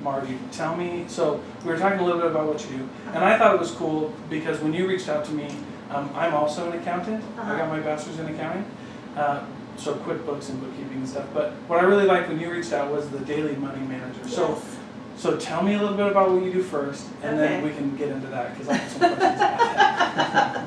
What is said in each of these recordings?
Margie, tell me, so we were talking a little bit about what you do, and I thought it was cool because when you reached out to me, I'm also an accountant. I got my bachelor's in accounting, so QuickBooks and bookkeeping and stuff, but what I really liked when you reached out was the daily money manager. Yes. So tell me a little bit about what you do first, and then we can get into that because I have some questions about that.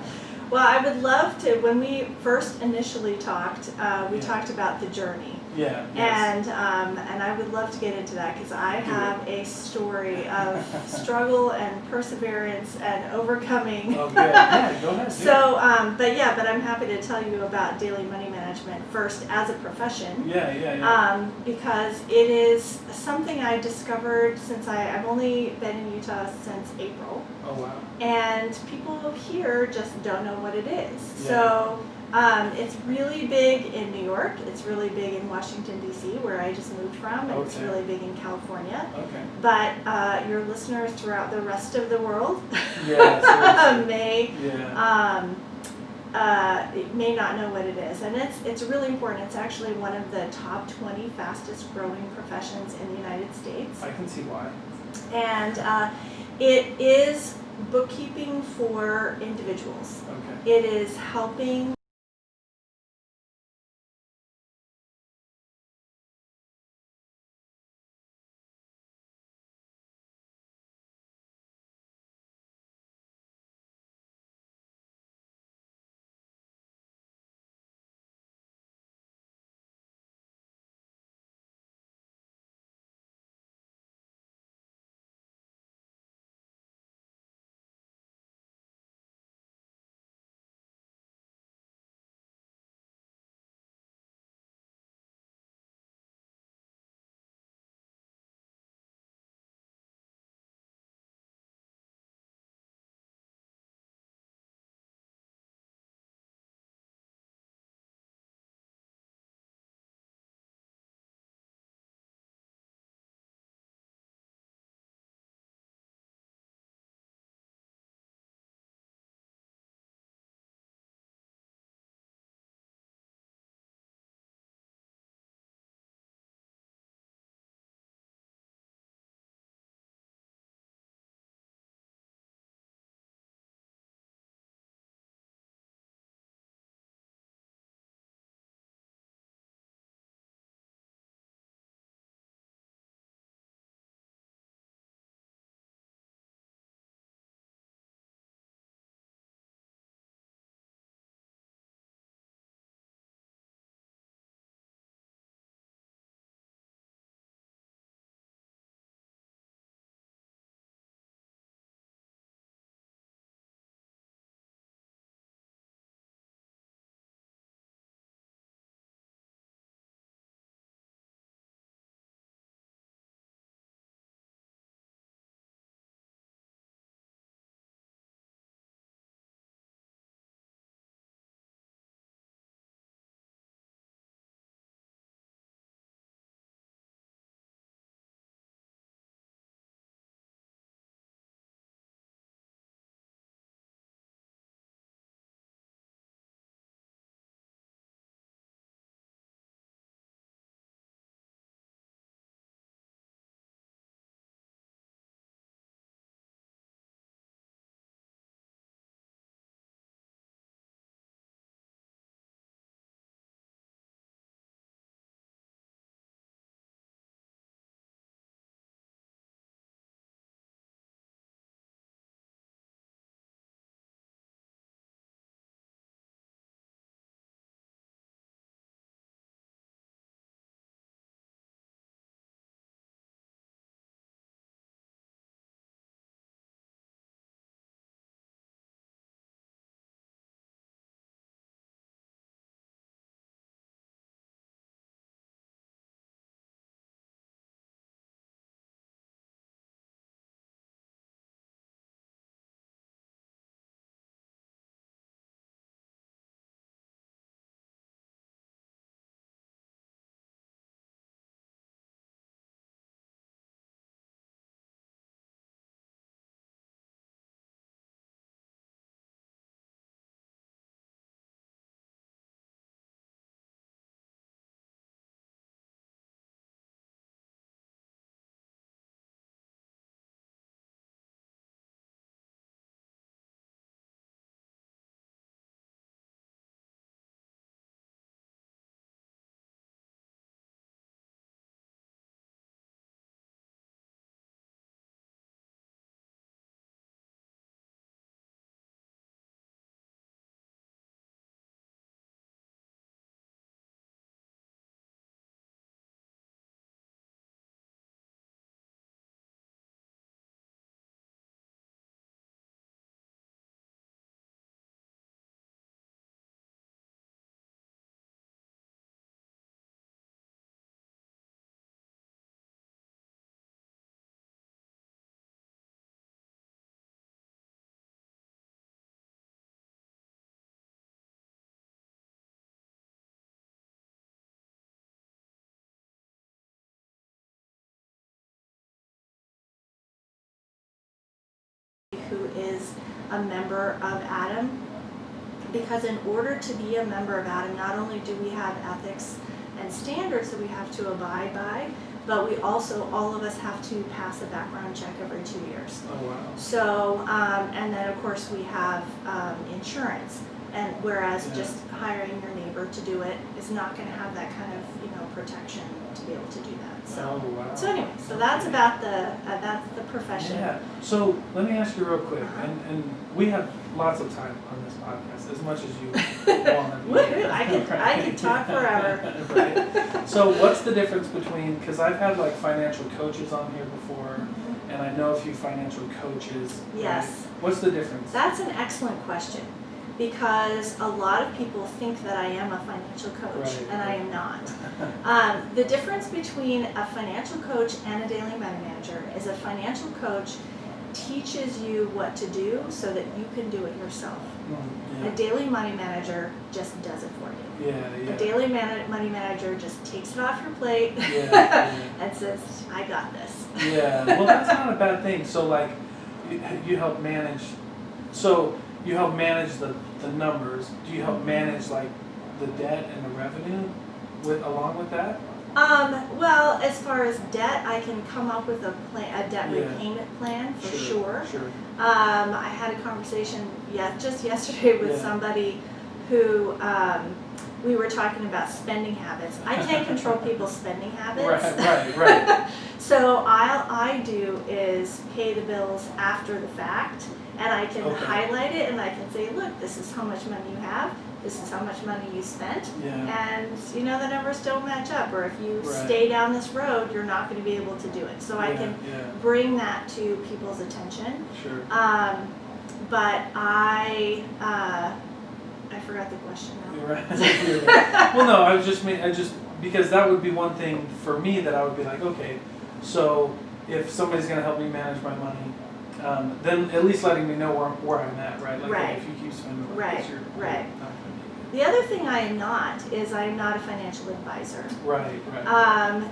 Well, I would love to, when we first initially talked, we talked about the journey. Yeah. Yes. And I would love to get into that because I have a story of struggle and perseverance and overcoming. Oh, good. Yeah, go ahead. So, but I'm happy to tell you about daily money management first as a profession. Yeah. Because it is something I discovered since I've only been in Utah since April. Oh, wow. And people here just don't know what it is. Yeah. So it's really big in New York. It's really big in Washington, D.C., where I just moved from. And it's really big in California. Okay. But your listeners throughout the rest of the world may not know what it is. And it's really important. It's actually one of the top 20 fastest growing professions in the United States. I can see why. And it is bookkeeping for individuals. Okay. It is helping is a member of Adam, because in order to be a member of Adam, not only do we have ethics and standards that we have to abide by, but we also, all of us have to pass a background check every 2 years. Oh, wow. So, and then of course we have insurance, and whereas just hiring your neighbor to do it is not going to have that kind of, protection to be able to do that. So, Oh, wow. so anyway, so that's about that's the profession. Yeah. So let me ask you real quick, and we have lots of time on this podcast, as much as you want. Woohoo! I could talk forever. Right. So what's the difference between, because I've had like financial coaches on here before, and I know a few financial coaches. Yes. Right? What's the difference? That's an excellent question, because a lot of people think that I am a financial coach, Right. and I am not. The difference between a financial coach and a daily money manager is a financial coach teaches you what to do so that you can do it yourself. Yeah. A daily money manager just does it for you. Yeah. A daily money manager just takes it off your plate Yeah. and says, I got this. Yeah. Well, that's not a bad thing. So like, you help manage. So you help manage the numbers. Do you help manage like the debt and the revenue along with that? Well, as far as debt, I can come up with a debt Yeah. repayment plan for sure. Sure. I had a conversation just yesterday with somebody who we were talking about spending habits. I can't control people's spending habits. Right. So all I do is pay the bills after the fact, and I can highlight it and I can say, look, this is how much money you have. This is how much money you spent, and the numbers don't match up, or if you stay down this road, you're not going to be able to do it. So I can bring that to people's attention. Sure. But I forgot the question now. You're right. Well, no, I just because that would be one thing for me that I would be like, okay, so if somebody's going to help me manage my money, then at least letting me know where I'm at, right? Like, hey, if you keep spending like this, you're not gonna be good. The other thing I am not is I am not a financial advisor. Right.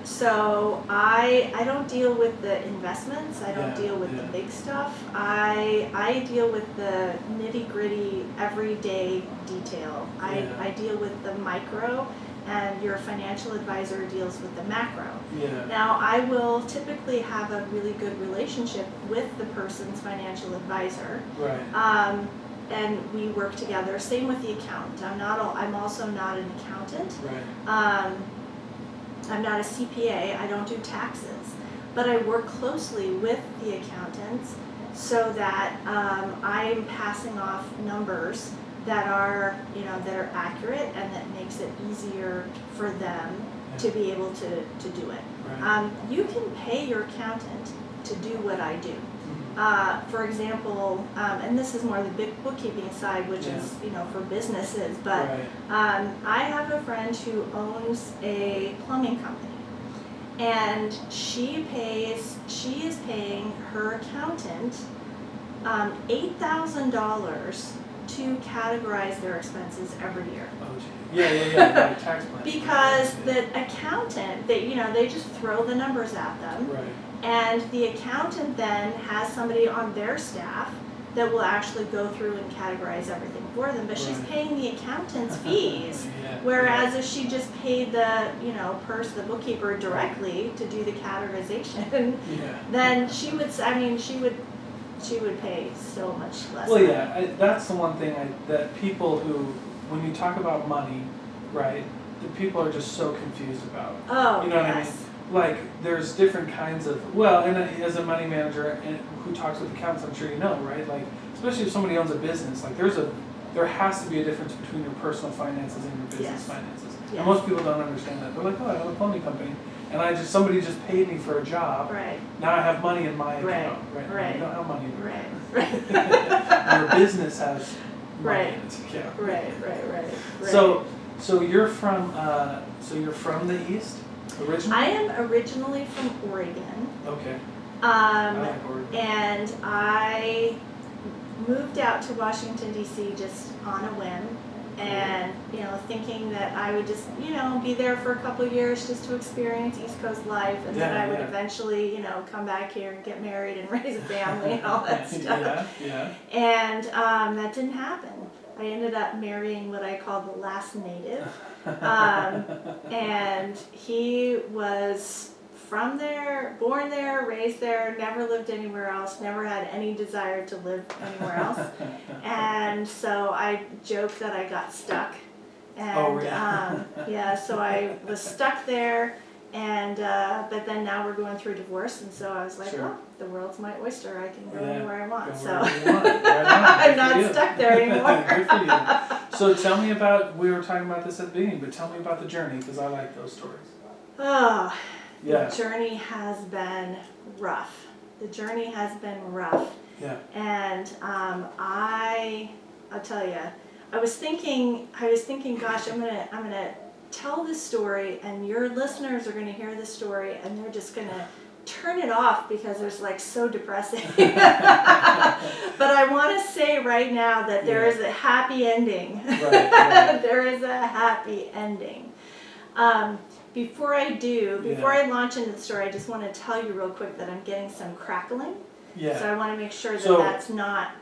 So I don't deal with the investments. I don't deal with the big stuff. I deal with the nitty-gritty, everyday detail. I deal with the micro, and your financial advisor deals with the macro. Yeah. Now, I will typically have a really good relationship with the person's financial advisor. Right. And we work together. Same with the accountant. I'm also not an accountant. Right. I'm not a CPA. I don't do taxes, but I work closely with the accountants so that I'm passing off numbers that are accurate, and that makes it easier for them to be able to do it. Right. You can pay your accountant to do what I do. For example, and this is more the big bookkeeping side, which is for businesses, but I have a friend who owns a plumbing company, and she is paying her accountant $8,000 to categorize their expenses every year. Oh, yeah, like tax plan. Because the accountant, they just throw the numbers at them. Right. And the accountant then has somebody on their staff that will actually go through and categorize everything for them, but she's paying the accountant's fees. Whereas if she just paid the the bookkeeper directly to do the categorization, then she would pay so much less. Well, that's the one thing that people who, when you talk about money, right, the people are just so confused about. Oh, you know what I mean? Like, there's different kinds of, and as a money manager and who talks with accountants, I'm sure you know, right? Like, especially if somebody owns a business, like there has to be a difference between your personal finances and your business finances. And most people don't understand that. They're like, oh, I own a plumbing company, and somebody just paid me for a job. Right. Now I have money in my account. Right. You don't have money in your account. Your business has money in its account. Right. So you're from the East? Originally? I am originally from Oregon. Okay. I like Oregon. And I moved out to Washington, D.C. just on a whim. and, you know, thinking that I would just, you know, be there for a couple of years just to experience East Coast life, and then I would eventually, you know, come back here and get married and raise a family and all that stuff. And that didn't happen. I ended up marrying what I call the last native, and he was from there, born there, raised there, never lived anywhere else, never had any desire to live anywhere else. And so I joke that I got stuck. And yeah, so I was stuck there, and but then now we're going through divorce, and so I was like, oh, the world's my oyster, I can go anywhere I want. So I'm not stuck there anymore. Good for you. So tell me about, we were talking about this at the beginning, but tell me about the journey, because I like those stories. Oh, the journey has been rough. The journey has been rough. Yeah. And I'll tell you, I was thinking, gosh, I'm gonna tell this story, and your listeners are gonna hear this story, and they're just gonna turn it off because it's like so depressing. But I want to say right now that there is a happy ending. Right. There is a happy ending. Before I launch into the story, I just want to tell you real quick that I'm getting some crackling. Yeah. So I want to make sure that that's not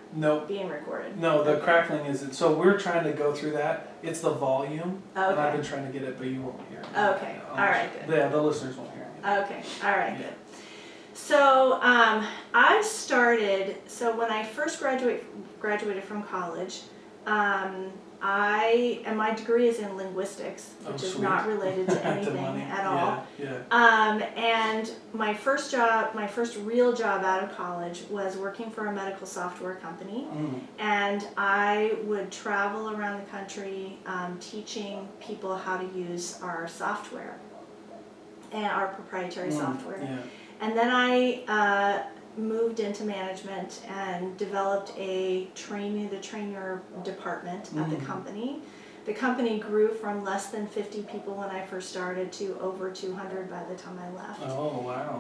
being recorded. No, the crackling isn't. So we're trying to go through that. It's the volume. Okay. And I've been trying to get it, but you won't hear it. Okay. All right, good. Yeah, the listeners won't hear it. Okay. All right, good. So I started, so when I first graduated from college, and my degree is in linguistics, which is not related to anything at all. And my first real job out of college was working for a medical software company. And I would travel around the country teaching people how to use our software, and our proprietary software. And then I moved into management and developed the trainer department at the company. The company grew from less than 50 people when I first started to over 200 by the time I left. Oh, wow.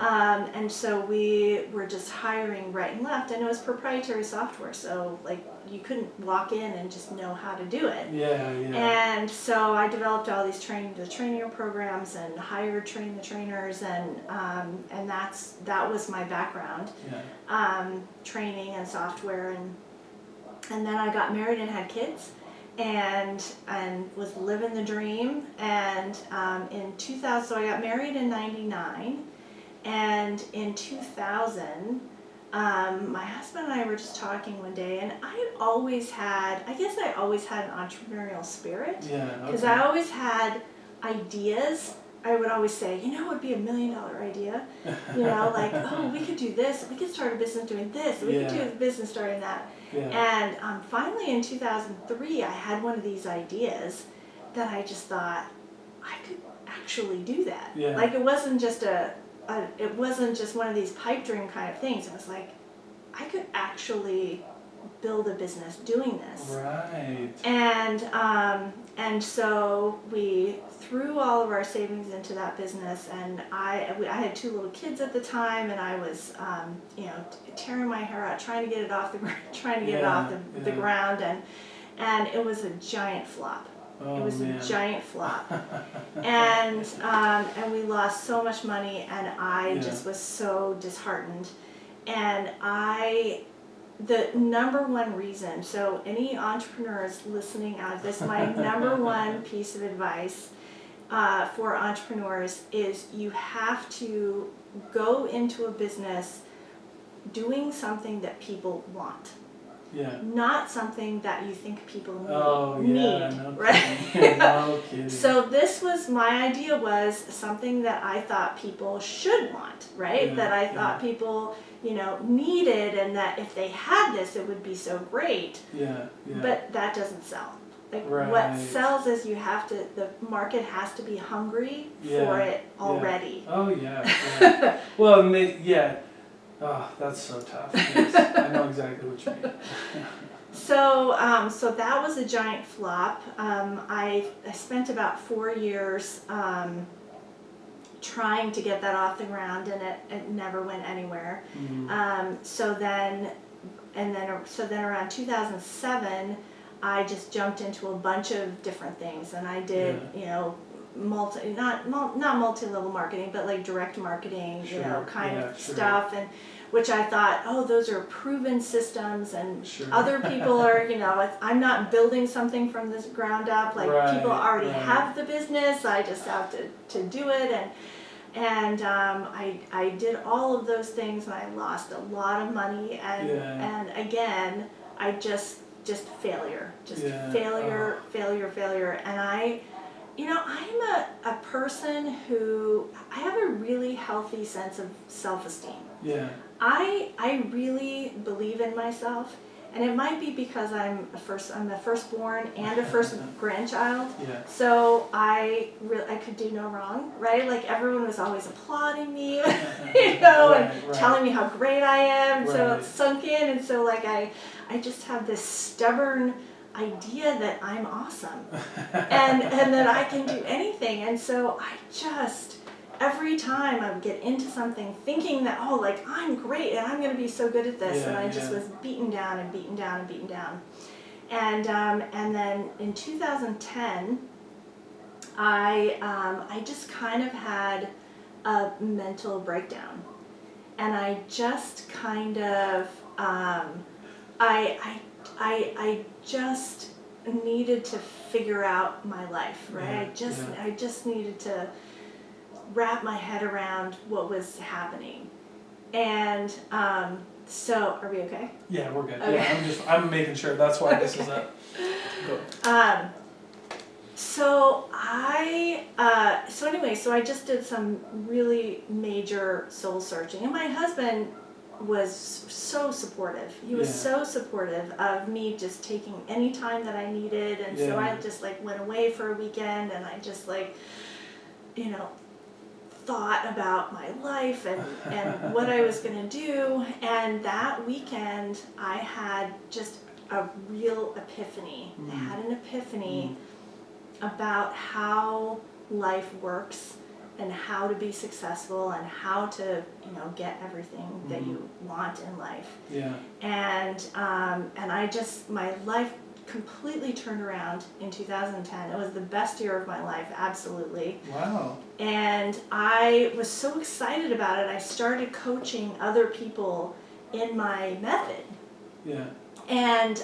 And so we were just hiring right and left, and it was proprietary software, so like you couldn't walk in and just know how to do it. And so I developed all these trainer programs and hired the trainers, and that was my background. Training and software, and then I got married and had kids. And was living the dream, and in 2000, so I got married in '99, and in 2000, my husband and I were just talking one day, and I always had an entrepreneurial spirit, because I always had ideas. I would always say, you know, it would be $1 million idea, you know, like, oh, we could do this, we could start a business doing this, we could do a business starting that. And finally in 2003, I had one of these ideas that I just thought, I could actually do that. Like, it wasn't just it wasn't just one of these pipe dream kind of things. It was like, I could actually build a business doing this. Right. And so we threw all of our savings into that business, and I had 2 little kids at the time, and I was tearing my hair out trying to get it off the ground, and it was a giant flop. It was a giant flop. And we lost so much money, and I just was so disheartened. And the number one reason, so any entrepreneurs listening out of this, my number one piece of advice for entrepreneurs is you have to go into a business doing something that people want. Not something that you think people need. Right? No kidding. So this was, my idea was something that I thought people should want, right? That I thought people, needed, and that if they had this, it would be so great. But that doesn't sell. Like, what sells is the market has to be hungry for it already. Oh, yeah. Well, oh, that's so tough. Yes, I know exactly what you mean. So that was a giant flop. I spent about 4 years trying to get that off the ground, and it never went anywhere. So then around 2007, I just jumped into a bunch of different things, and I did, you know, not multi-level marketing, but like direct marketing, you know, kind of stuff, and which I thought, oh, those are proven systems, and other people are, you know, I'm not building something from the ground up, like people already have the business, I just have to do it, and I did all of those things, and I lost a lot of money, and again, I just failure, failure, and I, you know, I'm a person who, I have a really healthy sense of self-esteem. Yeah. I really believe in myself, and it might be because I'm the firstborn and a first grandchild. Yeah. So I could do no wrong, right? Like everyone was always applauding me, you know, and telling me how great I am. So it's sunk in, and so like I just have this stubborn idea that I'm awesome, and that I can do anything, and so I just, every time I would get into something thinking that, oh, like I'm great and I'm going to be so good at this, and I just was beaten down and beaten down and beaten down. And then in 2010, I just kind of had a mental breakdown, and I just kind of I just needed to figure out my life, right? I just needed to wrap my head around what was happening. And so, are we okay? Yeah, we're good. Okay. Yeah, I'm making sure. That's why this is up. Go. So I just did some really major soul searching, and my husband was so supportive. He was so supportive of me just taking any time that I needed, and so I just like went away for a weekend, and I just like, you know, thought about my life and what I was going to do. And that weekend I had just a real epiphany. I had an epiphany about how life works and how to be successful and how to, you know, get everything that you want in life. Yeah. And I just, my life completely turned around in 2010. It was the best year of my life, absolutely. Wow. And I was so excited about it. I started coaching other people in my method. Yeah. And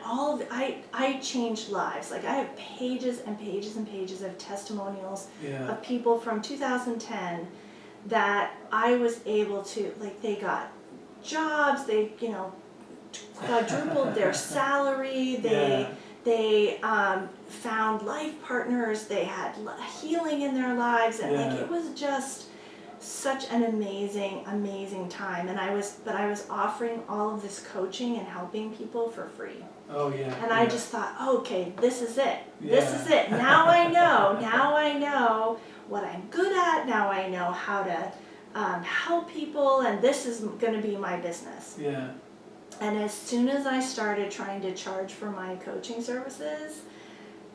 all of I changed lives. Like I have pages and pages and pages of testimonials of people from 2010 that I was able to, like, they got jobs, they, you know, quadrupled their salary, they found life partners, they had healing in their lives, and like it was just such an amazing time. And I was offering all of this coaching and helping people for free. Oh yeah. And I just thought, oh, okay, this is it. This is it. Now I know what I'm good at. Now I know how to help people, and this is going to be my business. Yeah. And as soon as I started trying to charge for my coaching services,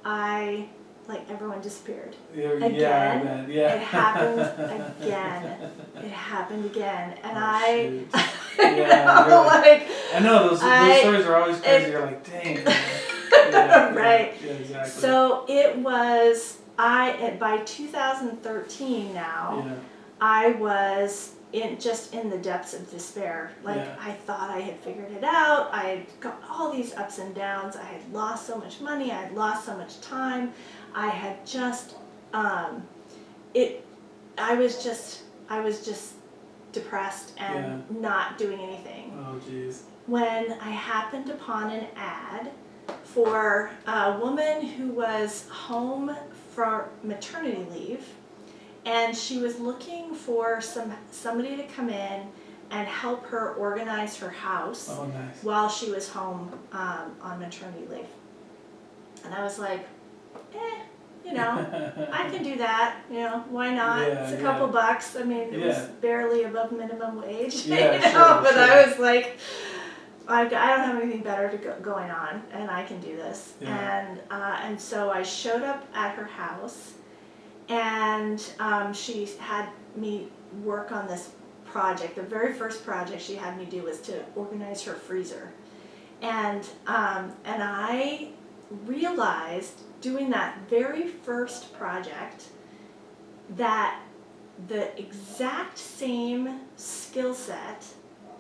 everyone disappeared. Again. It happened again. It happened again. And I know, those stories are always crazy. You're like, dang. Right. Yeah, exactly. So it was, by 2013 now, I was in the depths of despair. I thought I had figured it out. I had got all these ups and downs. I had lost so much money. I had lost so much time. I had just, I was just depressed and not doing anything. Oh, jeez. When I happened upon an ad for a woman who was home for maternity leave, and she was looking for somebody to come in and help her organize her house while she was home on maternity leave. And I was like, you know, I can do that, you know, why not? It's a couple bucks. I mean, it was barely above minimum wage, you know, but I was like, I don't have anything better going on, and I can do this. And so I showed up at her house, and she had me work on this project. The very first project she had me do was to organize her freezer. And I realized doing that very first project that the exact same skill set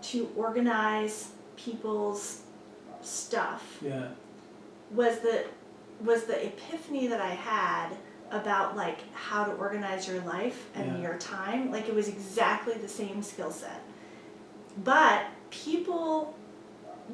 to organize people's stuff Yeah. was the epiphany that I had about like how to organize your life and your time. Like it was exactly the same skill set. But people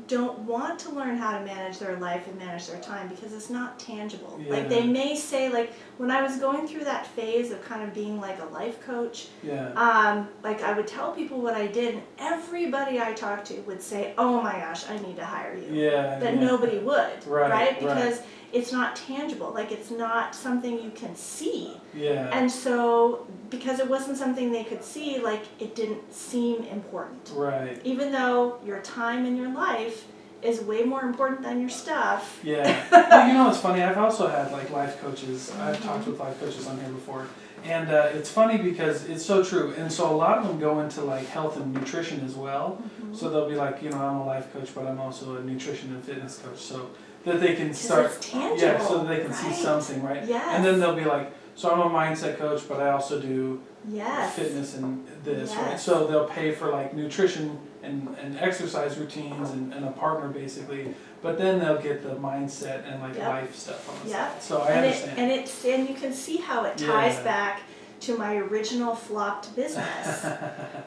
don't want to learn how to manage their life and manage their time because it's not tangible. Yeah. Like they may say, like when I was going through that phase of kind of being like a life coach, like I would tell people what I did and everybody I talked to would say, oh my gosh, I need to hire you. Yeah. But nobody would, right? Because right. it's not tangible, like it's not something you can see. Yeah. And so because it wasn't something they could see, like it didn't seem important. Right. Even though your time and your life is way more important than your stuff. Yeah. Well, you know what's funny? I've also had like life coaches. I've talked with life coaches on here before. And it's funny because it's so true. And so a lot of them go into like health and nutrition as well. Mm-hmm. So they'll be like, you know, I'm a life coach, but I'm also a nutrition and fitness coach. So that they can start, it's tangible, yeah, so that they can see something, right? Yes. And then they'll be like, so I'm a mindset coach, but I also do yes. fitness and this, yes. right? So they'll pay for like nutrition and exercise routines and a partner basically, but then they'll get the mindset and like life stuff on the side. So I understand. And you can see how it ties back to my original flopped business,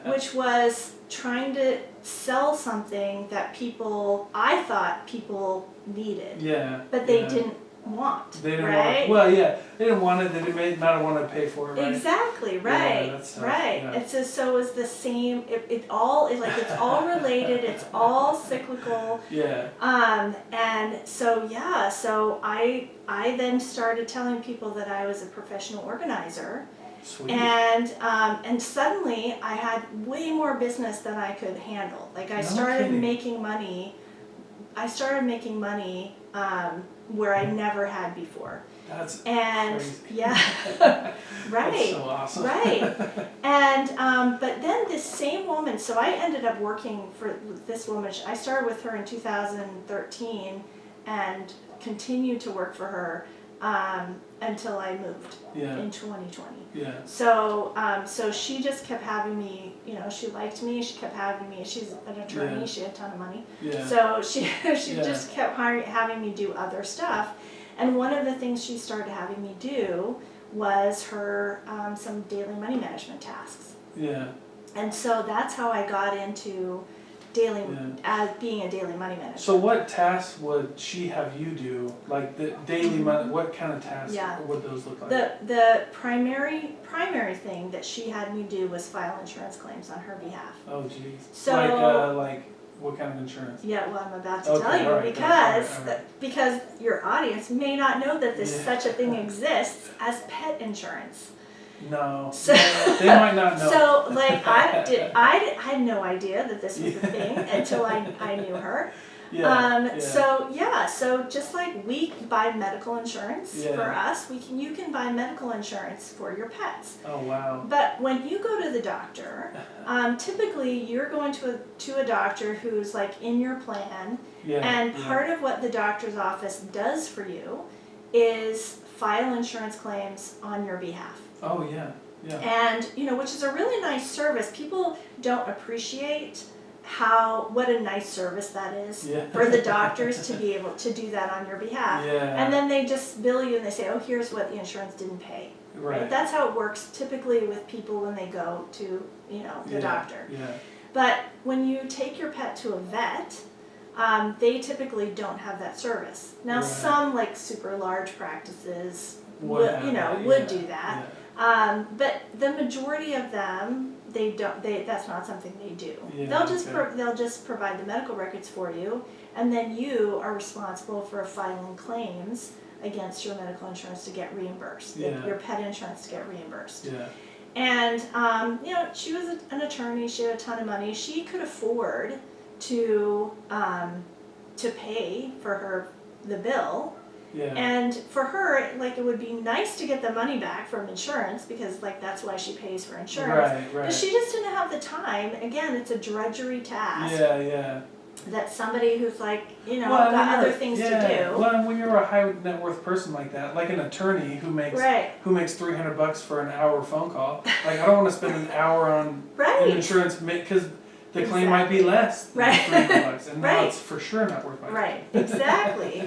which was trying to sell something that I thought people needed. Yeah. But they didn't want. They didn't want. Well, yeah, they didn't want it. They may not want to pay for it. Right? Exactly. Right. Yeah, that's tough. Right. Yeah. It's just, so it's the same. It's all related. It's all cyclical. Yeah. And so so I then started telling people that I was a professional organizer. Sweet. And suddenly I had way more business than I could handle. Like I started making money. Where I never had before. That's crazy. Yeah. Right. That's so awesome. Right. And but then this same woman, so I ended up working for this woman. I started with her in 2013 and continued to work for her until I moved in 2020. Yeah. So she just kept having me, you know, she liked me, she kept having me, she's an attorney, she had a ton of money. Yeah. So she just kept having me do other stuff. And one of the things she started having me do was her some daily money management tasks. Yeah. And so that's how I got into being a daily money manager. So what tasks would she have you do? Like the daily money, what kind of tasks would those look like? The primary thing that she had me do was file insurance claims on her behalf. Oh geez. So like what kind of insurance? Yeah, well I'm about to tell you because your audience may not know that such a thing exists as pet insurance. No, so, they might not know. So, like, I had no idea that this was a thing until I knew her. So just like we buy medical insurance for us, you can buy medical insurance for your pets. Oh wow! But when you go to the doctor, typically you're going to a doctor who's like in your plan, and part of what the doctor's office does for you is file insurance claims on your behalf. Oh yeah, yeah. And which is a really nice service. People don't appreciate what a nice service that is for the doctors to be able to do that on your behalf. Yeah. And then they just bill you and they say, oh, here's what the insurance didn't pay. Right. That's how it works typically with people when they go to the doctor. Yeah. But when you take your pet to a vet, they typically don't have that service. Now some like super large practices would do that. Yeah. But the majority of them, that's not something they do. Yeah, they'll just provide the medical records for you, and then you are responsible for filing claims against your medical insurance to get reimbursed. Your pet insurance to get reimbursed. Yeah. And she was an attorney. She had a ton of money. She could afford to pay for the bill. Yeah. And for her, like, it would be nice to get the money back from insurance because, like, that's why she pays for insurance. Right. But she just didn't have the time. Again, it's a drudgery task. Yeah, yeah. that somebody who's like, Well, got other things to do. Well, when you're a high net worth person like that, like an attorney who makes $300 for an hour phone call, like I don't want to spend an hour on an insurance because the claim might be less than $300, and now it's for sure not worth my time. Right, exactly,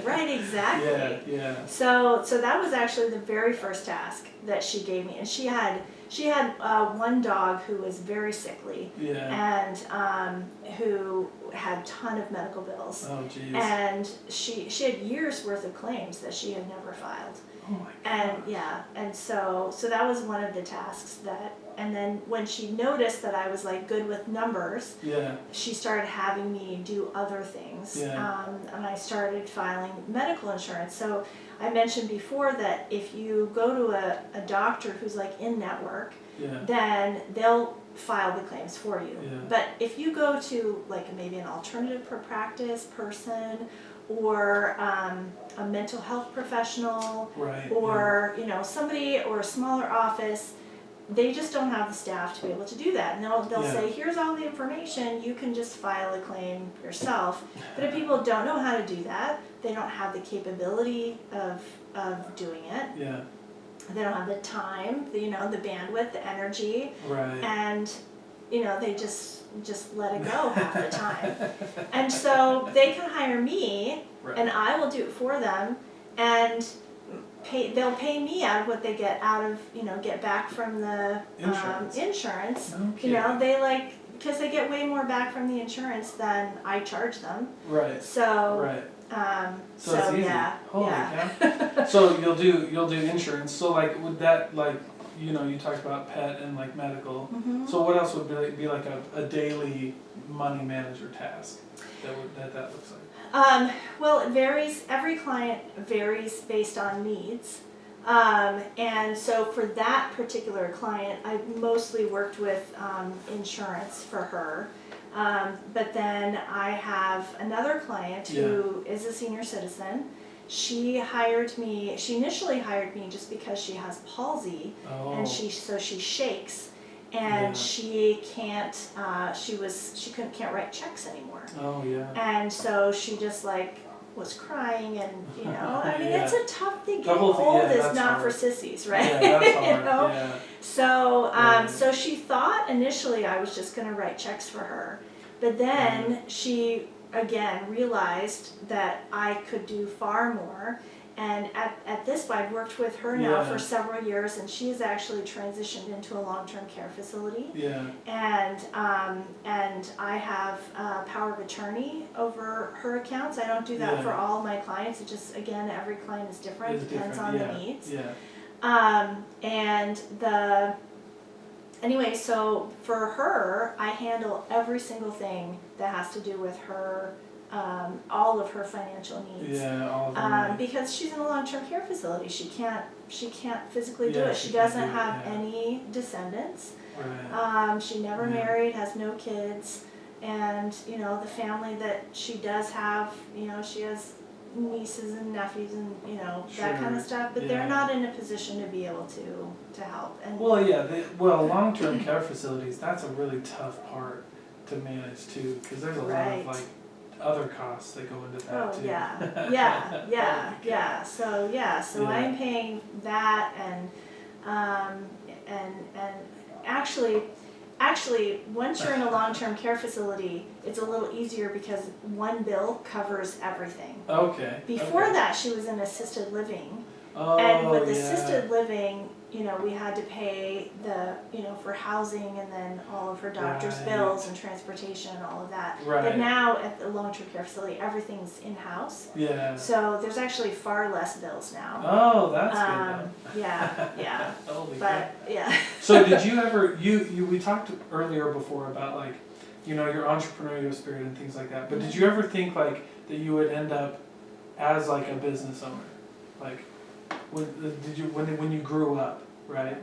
Yeah. So that was actually the very first task that she gave me, and she had one dog who was very sickly, and who had a ton of medical bills. Oh, geez. And she had years worth of claims that she had never filed. Oh my God. And so that was one of the tasks and then when she noticed that I was like good with numbers, she started having me do other things. And I started filing medical insurance. So I mentioned before that if you go to a doctor who's like in network, then they'll file the claims for you. But if you go to like maybe an alternative practice person, or a mental health professional, or somebody, or a smaller office, they just don't have the staff to be able to do that. And they'll say, here's all the information, you can just file a claim yourself. But if people don't know how to do that, they don't have the capability of doing it. They don't have the time, the bandwidth, the energy, and they just let it go half the time. And so they can hire me, and I will do it for them, and they'll pay me out of what they get out of, get back from the insurance. Okay. They because they get way more back from the insurance than I charge them. So so it's easy. Holy cow. So you'll do insurance. So like would that you talked about pet and like medical. So what else would be like a daily money manager task that looks like? Well, it varies. Every client varies based on needs. And so for that particular client, I mostly worked with insurance for her. But then I have another client who is a senior citizen. She initially hired me just because she has palsy, and she shakes, and she can't write checks anymore. And so she just was crying, and I mean it's a tough thing. Getting old is not for sissies, right? That's hard. So she thought initially I was just going to write checks for her, but then she again realized that I could do far more, and at this point I've worked with her now for several years, and she has actually transitioned into a long-term care facility, and I have power of attorney over her accounts. I don't do that for all my clients. It just, again, every client is different. It depends on the needs. Anyway, so for her, I handle every single thing that has to do with her, all of her financial needs. All of them. Because she's in a long-term care facility, she can't physically do it. She doesn't have any descendants. She never married, has no kids, and the family that she does have, she has nieces and nephews and that kind of stuff, but they're not in a position to be able to help. And long-term care facilities, that's a really tough part to manage too, because there's a lot of other costs that go into that too. So I'm paying that, and actually, once you're in a long-term care facility, it's a little easier because one bill covers everything. Before that, she was in assisted living, and with assisted living, we had to pay for housing, and then all of her doctor's bills and transportation and all of that. But now at the long-term care facility, everything's in-house. So there's actually far less bills now. Oh, that's good. Holy but God. So did you ever we talked earlier before about your entrepreneurial spirit and things like that. But did you ever think that you would end up as a business owner? When you grew up, right?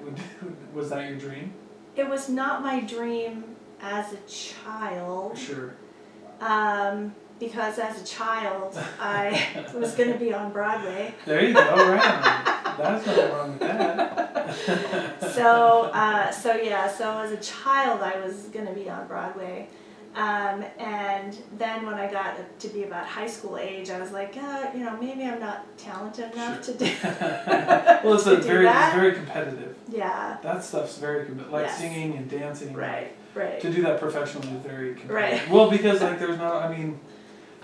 Was that your dream? It was not my dream as a child. Sure. Because as a child, I was going to be on Broadway. There you go, right. That's nothing wrong with that. So as a child, I was going to be on Broadway. And then when I got to be about high school age, I was like, maybe I'm not talented enough to do. Well, it's it's very competitive. Yeah. That stuff's very competitive, like Yes. singing and dancing. Right. To do that professionally is very competitive. Right. Well, because like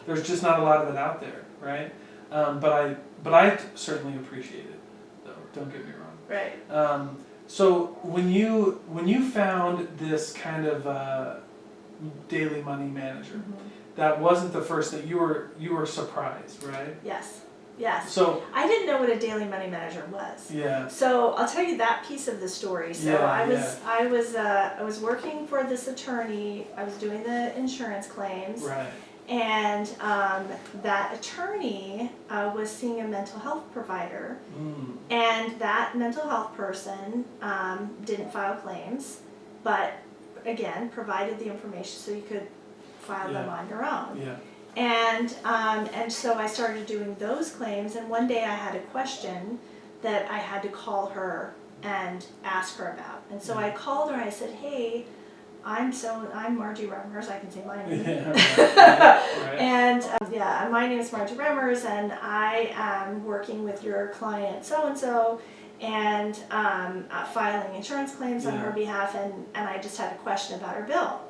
there's just not a lot of it out there, right? But I certainly appreciate it, though. Don't get me wrong. Right. So when you found this kind of daily money manager, that wasn't the first that you were surprised, right? Yes. So I didn't know what a daily money manager was. yeah. So I'll tell you that piece of the story. So I was working for this attorney. I was doing the insurance claims. Right. And that attorney was seeing a mental health provider, and that mental health person didn't file claims, but again provided the information so you could file them on your own. Yeah. And so I started doing those claims, and one day I had a question that I had to call her and ask her about. And so I called her and I said, hey, I'm Margie Remmers, I can say my name. Right. And my name is Margie Remmers, and I am working with your client so-and-so and filing insurance claims on her behalf, and I just had a question about her bill.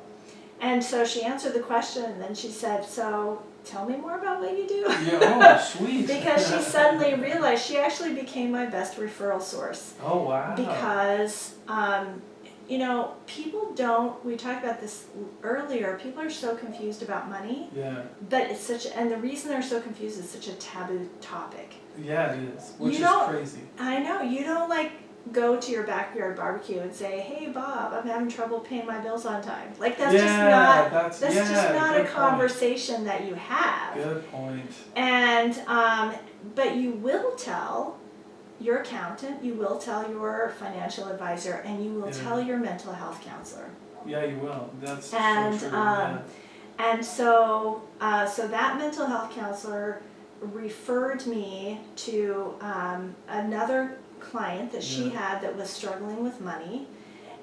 And so she answered the question, and then she said, so tell me more about what you do. Yeah, oh, sweet. Because she suddenly realized she actually became my best referral source. Oh, wow. Because, people don't, we talked about this earlier, people are so confused about money. Yeah. But and the reason they're so confused is such a taboo topic. Yeah, it is, which is crazy. I know, you don't go to your backyard barbecue and say, hey Bob, I'm having trouble paying my bills on time. That's just not a conversation that you have. Good point. And but you will tell your accountant, you will tell your financial advisor, and you will tell your mental health counselor. Yeah, you will. That's so true. And so that mental health counselor referred me to another client that she had that was struggling with money,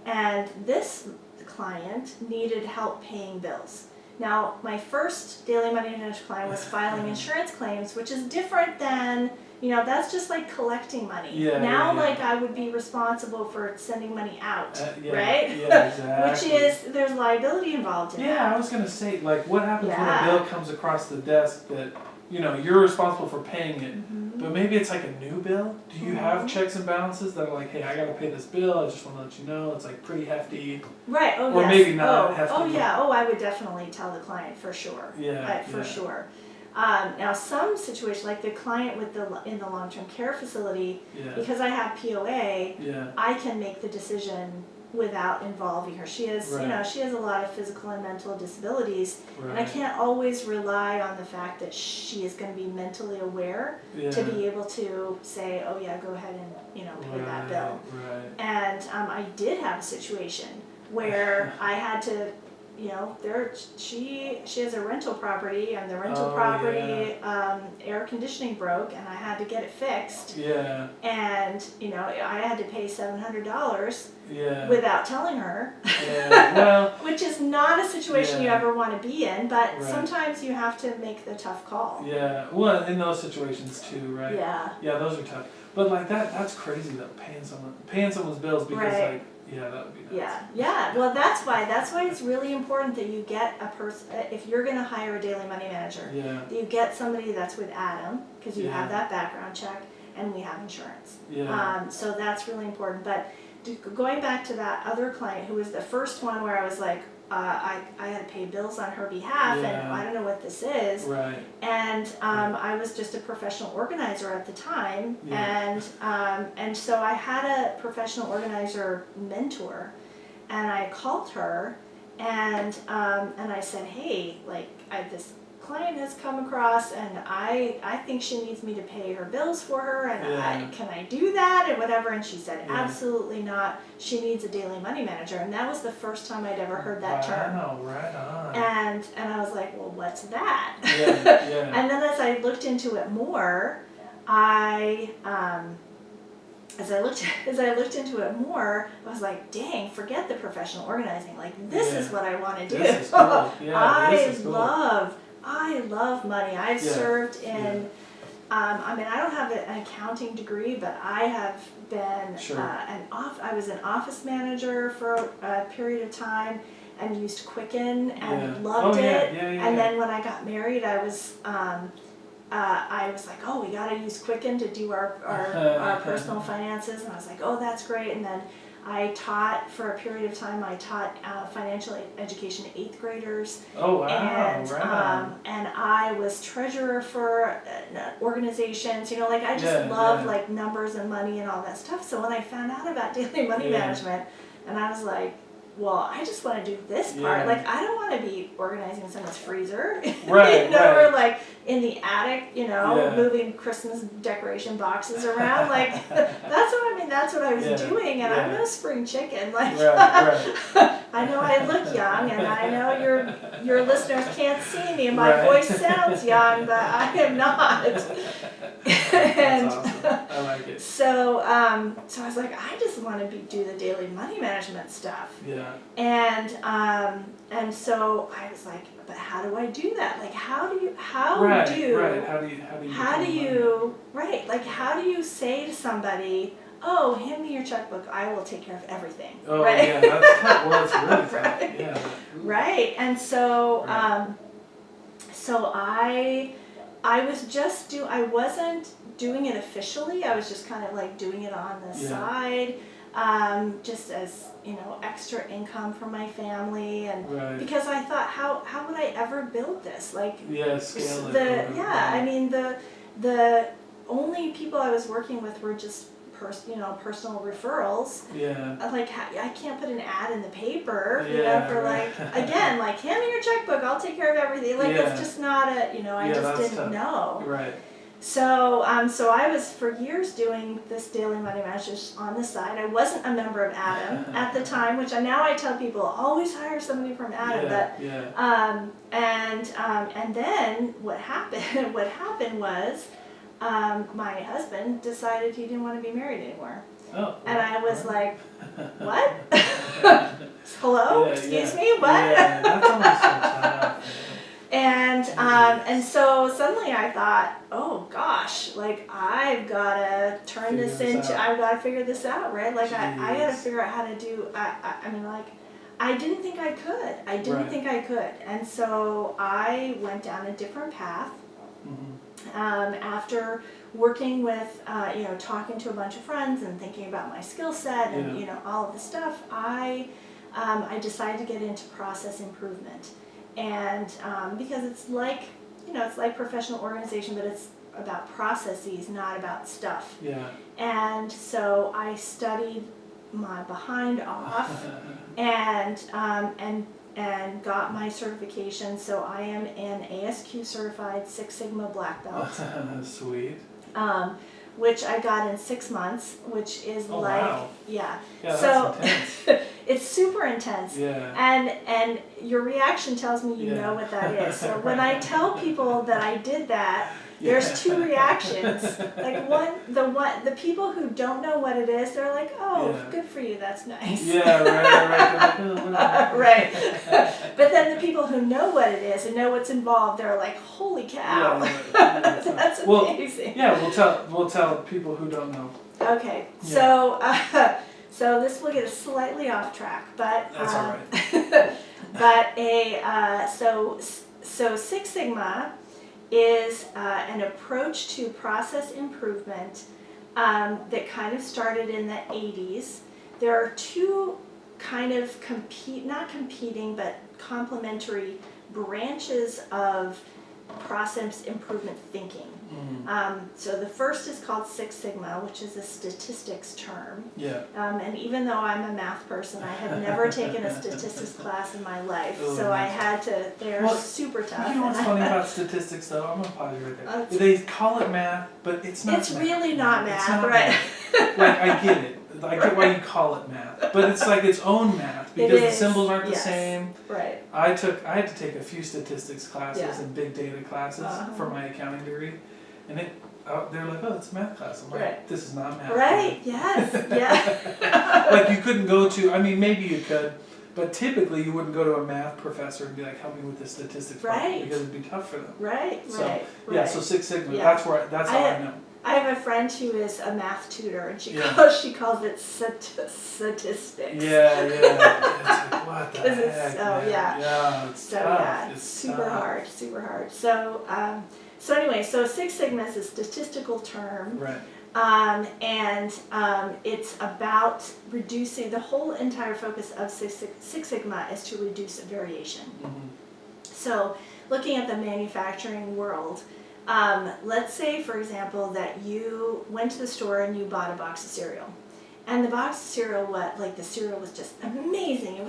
and this client needed help paying bills. Now, my first daily money manager client was filing insurance claims, which is different than, that's just like collecting money. I would be responsible for sending money out, right? Yeah, exactly. Which is, there's liability involved in that. Yeah, I was going to say, what happens when a bill comes across the desk that, you're responsible for paying it, but maybe it's like a new bill? Do you have checks and balances that are like, hey, I got to pay this bill, I just want to let you know, it's like pretty hefty. Right, or maybe not hefty. Oh yeah, I would definitely tell the client for sure. For sure. Now some situations, like the client in the long-term care facility, because I have POA, I can make the decision without involving her. She has, she has a lot of physical and mental disabilities, and I can't always rely on the fact that she is going to be mentally aware to be able to say, oh yeah, go ahead and pay that bill. And I did have a situation where I had to, she has a rental property, and the rental property air conditioning broke, and I had to get it fixed. And I had to pay $700 without telling her. Which is not a situation you ever want to be in, but sometimes you have to make the tough call. Well, in those situations too, right? Yeah, those are tough. But that's crazy though, paying someone's bills, because that would be nuts. Well, that's why it's really important that you get a person, if you're going to hire a daily money manager, that you get somebody that's with Adam, because you have that background check, and we have insurance. So that's really important. But going back to that other client who was the first one where I was like, I had to pay bills on her behalf, and I don't know what this is. And I was just a professional organizer at the time, and so I had a professional organizer mentor, and I called her, and I said, hey, this client has come across, and I think she needs me to pay her bills for her, and can I do that, and whatever. And she said, absolutely not, she needs a daily money manager. And that was the first time I'd ever heard that term. Right on. And I was like, well, what's that? And then as I looked into it more, I as I looked into it more, I was like, dang, forget the professional organizing. Like, this is what I want to do. This is cool. Yeah, this is cool. I love money. I've served in, I mean, I don't have an accounting degree, but I have been I was an office manager for a period of time and used Quicken and loved it. And then when I got married, I was like, oh, we got to use Quicken to do our personal finances. And I was like, oh, that's great. And then I taught, for a period of time, I taught financial education to 8th graders. Oh, wow. And I was treasurer for organizations, you know, like I just love like numbers and money and all that stuff. So when I found out about daily money management, and I was like, well, I just want to do this part. Like, I don't want to be organizing someone's freezer, or like in the attic, you know, moving Christmas decoration boxes around. Like, that's what I was doing, and I'm no spring chicken. Like, I know I look young, and I know your listeners can't see me, and my voice sounds young, but I am not. That's awesome. I like it. So I was like, I just want to do the daily money management stuff. Yeah. And so I was like, but how do I do that? Like, how do you say to somebody, oh, hand me your checkbook, I will take care of everything. Oh, yeah, that's tough. Well, it's really tough. Right. Yeah. Right. And so, so I wasn't doing it officially. I was just kind of like doing it on the side, just as, you know, extra income for my family, and because I thought, how would I ever build this? Like, scale it. I mean, the only people I was working with were just personal referrals. Yeah. Like, I can't put an ad in the paper, you know, for like, again, like, hand me your checkbook, I'll take care of everything. Like, it's just not I just didn't know. Right. So, so I was for years doing this daily money management on the side. I wasn't a member of Adam at the time, which now I tell people, always hire somebody from Adam. And then what happened? What happened was, my husband decided he didn't want to be married anymore. Oh. And I was like, what? Hello? Excuse me? What? Yeah, that's almost so tough. And so suddenly I thought, oh gosh, like, I've got to I've got to figure this out, right? Like, I got to figure out how to do, I mean, like, I didn't think I could. And so I went down a different path. After working with, talking to a bunch of friends and thinking about my skill set and, all of the stuff, I decided to get into process improvement. And because it's like, it's like professional organization, but it's about processes, not about stuff. Yeah. And so I studied my behind off and got my certification. So I am an ASQ-certified 6 Sigma black belt. Sweet. Which I got in 6 months, which is wow. Yeah, so that's intense. It's super intense. Yeah. And your reaction tells me you know what that is. So when I tell people that I did that, there's two reactions. Like, the people who don't know what it is, they're like, oh, good for you, that's nice. Yeah, right. Right. But then the people who know what it is and know what's involved, they're like, holy cow, that's amazing. We'll tell people who don't know. Okay, so this will get us slightly off track, but that's all right. But so Six Sigma is an approach to process improvement that kind of started in the 80s. There are two kind of not competing, but complementary branches of process improvement thinking. So the first is called Six Sigma, which is a statistics term. Yeah. And even though I'm a math person, I have never taken a statistics class in my life. So I had to, they're super tough. You know what's funny about statistics though? I'm going to pause you right there. They call it math, but it's not It's math. really not math, not right? Math. Like, I get it. I get why you call it math, but it's like its own math because the symbols aren't the same. Right. I had to take a few statistics classes and big data classes for my accounting degree, and they're like, oh, it's a math class. I'm like, Right. this is not math. Right, yes, yeah. Like you couldn't go to, I mean, maybe you could, but typically you wouldn't go to a math professor and be like, help me with the statistics part, Right. because it'd be tough for them. Right, So, right, Yeah, right. so Six Sigma, Yeah. that's how I know. I have a friend who is a math tutor, and she Yeah. calls it statistics. Yeah. It's like, what the 'Cause heck, it's so- man? yeah. Yeah, it's So tough. yeah, It's super tough. hard. So anyway, so Six Sigma is a statistical term, Right. and it's about reducing. The whole entire focus of Six Sigma is to reduce variation. Mm-hmm. So looking at the manufacturing world, let's say, for example, that you went to the store and you bought a box of cereal. And the box of cereal, the cereal was just amazing. It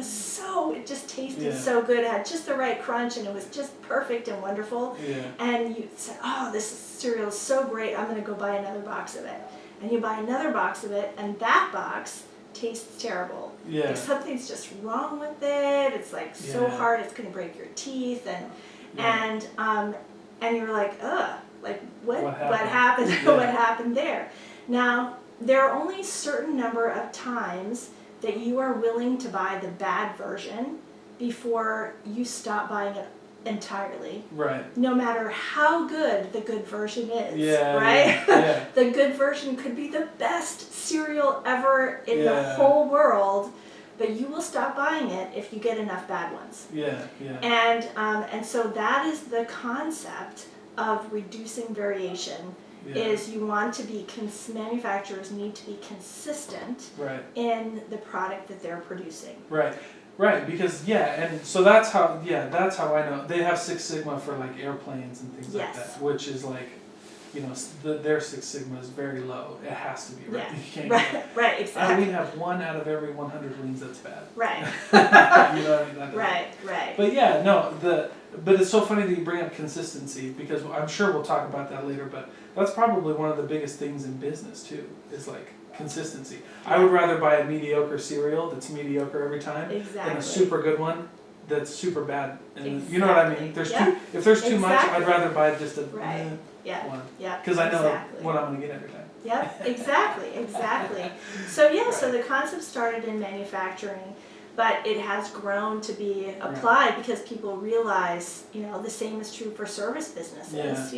just tasted so good. It had just the right crunch, and it was just perfect and wonderful. Yeah. And you said, oh, this cereal is so great, I'm going to go buy another box of it. And you buy another box of it, and that box tastes terrible. Yeah. Like something's just wrong with it. It's like so Yeah. hard, it's going to break your teeth. And you're like, ugh, like what happened? Yeah. What happened there? Now, there are only a certain number of times that you are willing to buy the bad version before you stop buying it entirely. Right. No matter how good the good version is, Yeah. right? Yeah. The good version could be the best cereal ever in the Yeah. whole world, but you will stop buying it if you get enough bad ones. Yeah. And so that is the concept of reducing variation. Yeah. Is you want to be, manufacturers need to be consistent Right. in the product that they're producing. Right, because and so that's how I know they have Six Sigma for like airplanes and things like that, which is like, their Six Sigma is very low. It has to be, right? Yeah. You can't Right, exactly. we have 1 out of every 100 leans that's bad. Right. You know what I mean? Right. But it's so funny that you bring up consistency, because I'm sure we'll talk about that later, but that's probably one of the biggest things in business too, is like consistency. I would rather buy a mediocre cereal that's mediocre every time than a super good one that's super bad. And you know what I mean? If there's too much, I'd rather buy just a one. Yeah. Because I know what I'm going to get every time. Yep, exactly. So the concept started in manufacturing, but it has grown to be applied because people realize, the same is true for service businesses.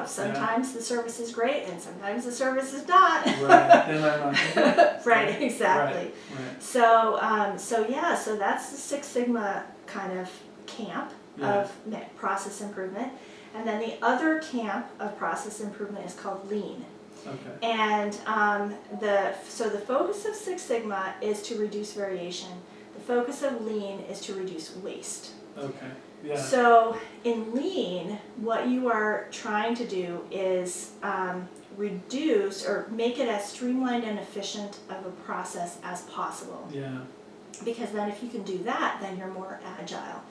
Sometimes the service is great and sometimes the service is not. Right, then I'm not. Right, exactly. Right. So that's the Six Sigma kind of camp of process improvement. And then the other camp of process improvement is called Lean. Okay. And the focus of Six Sigma is to reduce variation. The focus of Lean is to reduce waste. Okay. Yeah. So in Lean, what you are trying to do is reduce or make it as streamlined and efficient of a process as possible. Yeah. Because then if you can do that, then you're more agile.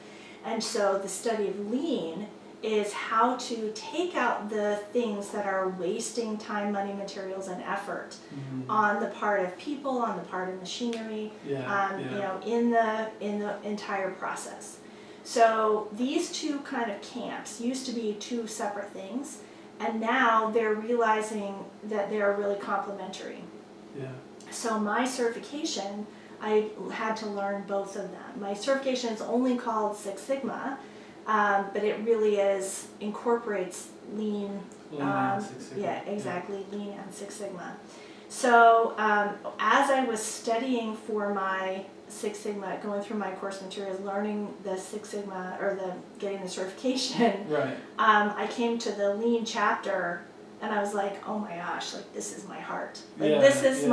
And so the study of Lean is how to take out the things that are wasting time, money, materials, and effort on the part of people, on the part of machinery, in the entire process. So these two kind of camps used to be two separate things, and now they're realizing that they are really complementary. Yeah. So my certification, I had to learn both of them. My certification is only called Six Sigma, but it really incorporates Lean. And Six Sigma. Yeah, exactly, Lean and Six Sigma. So as I was studying for my Six Sigma, going through my course materials, learning the Six Sigma or getting the certification, Right. I came to the Lean chapter. And I was like, oh my gosh, like this is my heart. Like this is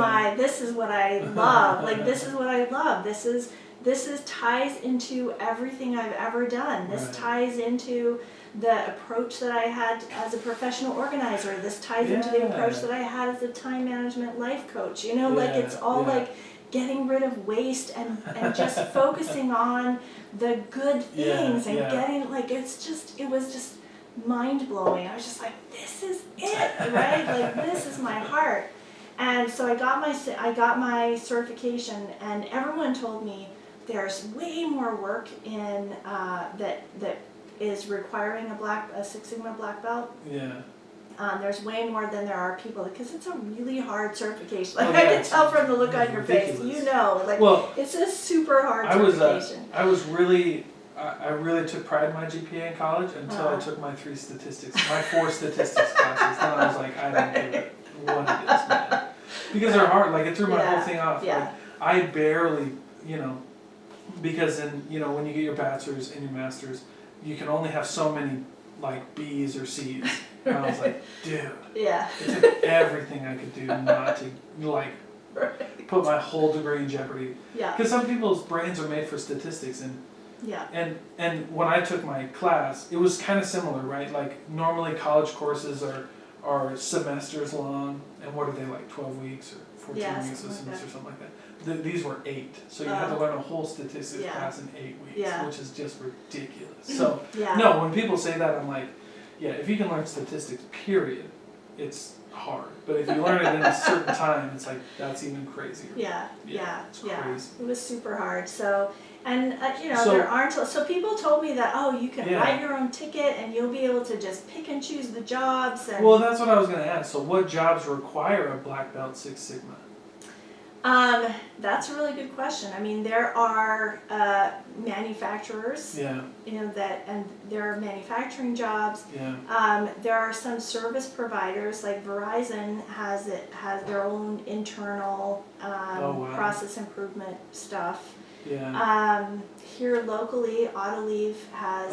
what I love. Like this is what I love. This ties into everything I've ever done. This ties into the approach that I had as a professional organizer. This ties into the approach that I had as a time management life coach. Like it's all like getting rid of waste and just focusing on the good things and getting it was just mind-blowing. I was just like, this is it, right? Like this is my heart. And so I got my certification, and everyone told me there's way more work in that is requiring a Six Sigma black belt. Yeah. There's way more than there are people, because it's a really hard certification. Like, Oh, I yeah, can tell from the look on your face, ridiculous. you know, like, Well, it's a super hard I certification. I really took pride in my GPA in college until I took my 4 statistics classes. Then I was like, I don't give it what it is, man. Because they're hard, like it threw my whole thing off. Yeah. Like, I barely, because when you get your bachelor's and your master's, you can only have so many like B's or C's. And I was like, dude, Yeah. it took everything I could do not to put my whole degree in jeopardy. Yeah. Because some people's brains are made for statistics, Yeah. and when I took my class, it was kind of similar, right? Like normally college courses are semesters long, and what are they, like 12 weeks or 14 weeks a semester, something like that. These were 8, so you had to learn a whole statistics class in 8 weeks, which is just ridiculous. So no, when people say that, I'm like, yeah, if you can learn statistics, period, it's hard. But if you learn it in a certain time, it's like, that's even crazier. It's crazy. It was super hard. So, and So- there aren't, so people told me that, oh, you can write your own ticket and you'll be able to just pick and choose the jobs. And Well, that's what I was going to ask. So what jobs require a black belt Six Sigma? That's a really good question. I mean, there are manufacturers, and there are manufacturing jobs. There are some service providers, like Verizon has their own internal process improvement stuff. Here locally, Autoleave has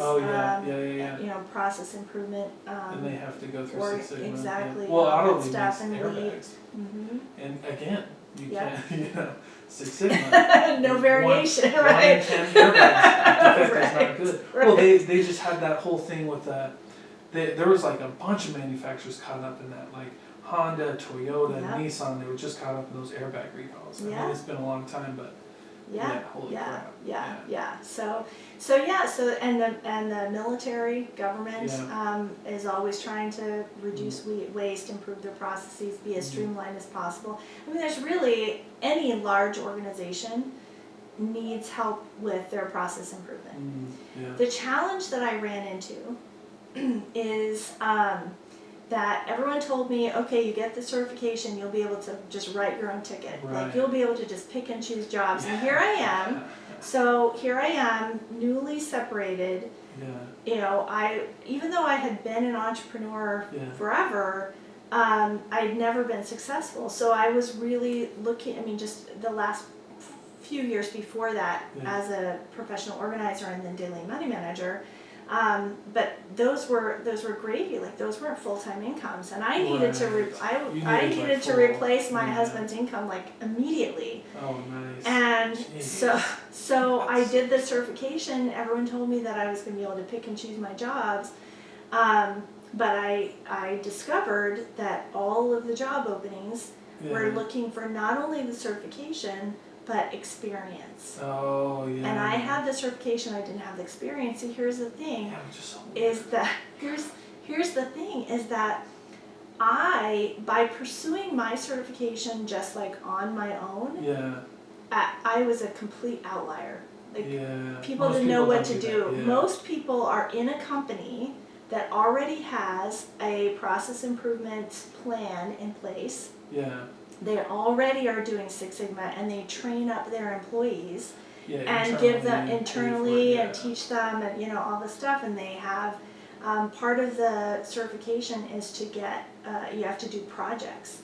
process improvement. And they have to go through Six Sigma. Exactly. Well, Autoleave stuff makes and airbags. Mm-hmm. And again, you can't, Six Sigma. No variation, one right? in 10 airbags defect is Right, not good. right. Well, they just had that whole thing with there was like a bunch of manufacturers caught up in that, like Honda, Toyota, Nissan. They were just caught up in those airbag recalls. I mean, it's been a long time, but holy crap. So and the military government is always trying to reduce waste, improve their processes, be as streamlined as possible. I mean, there's really, any large organization needs help with their process improvement. The challenge that I ran into is that everyone told me, okay, you get the certification, you'll be able to just write your own ticket. Right. Like, you'll be able to just pick and choose jobs. And here I am. So here I am, newly separated. Even though I had been an entrepreneur forever, I'd never been successful. So I was really looking, just the last few years before that as a professional organizer and then daily money manager. But those were gravy. Like, those weren't full-time incomes, and I needed to replace my husband's income like immediately. Oh, nice. And so I did the certification. Everyone told me that I was going to be able to pick and choose my jobs, but I discovered that all of the job openings were looking for not only the certification but experience. Oh, yeah. And I had the certification, I didn't have the experience. So here's the thing, is that I, by pursuing my certification just like on my own, I was a complete outlier. Like, people didn't know what to do. Most people are in a company that already has a process improvement plan in place. They already are doing Six Sigma, and they train up their employees and give them internally and teach them, and all this stuff. And they have part of the certification is to get you have to do projects.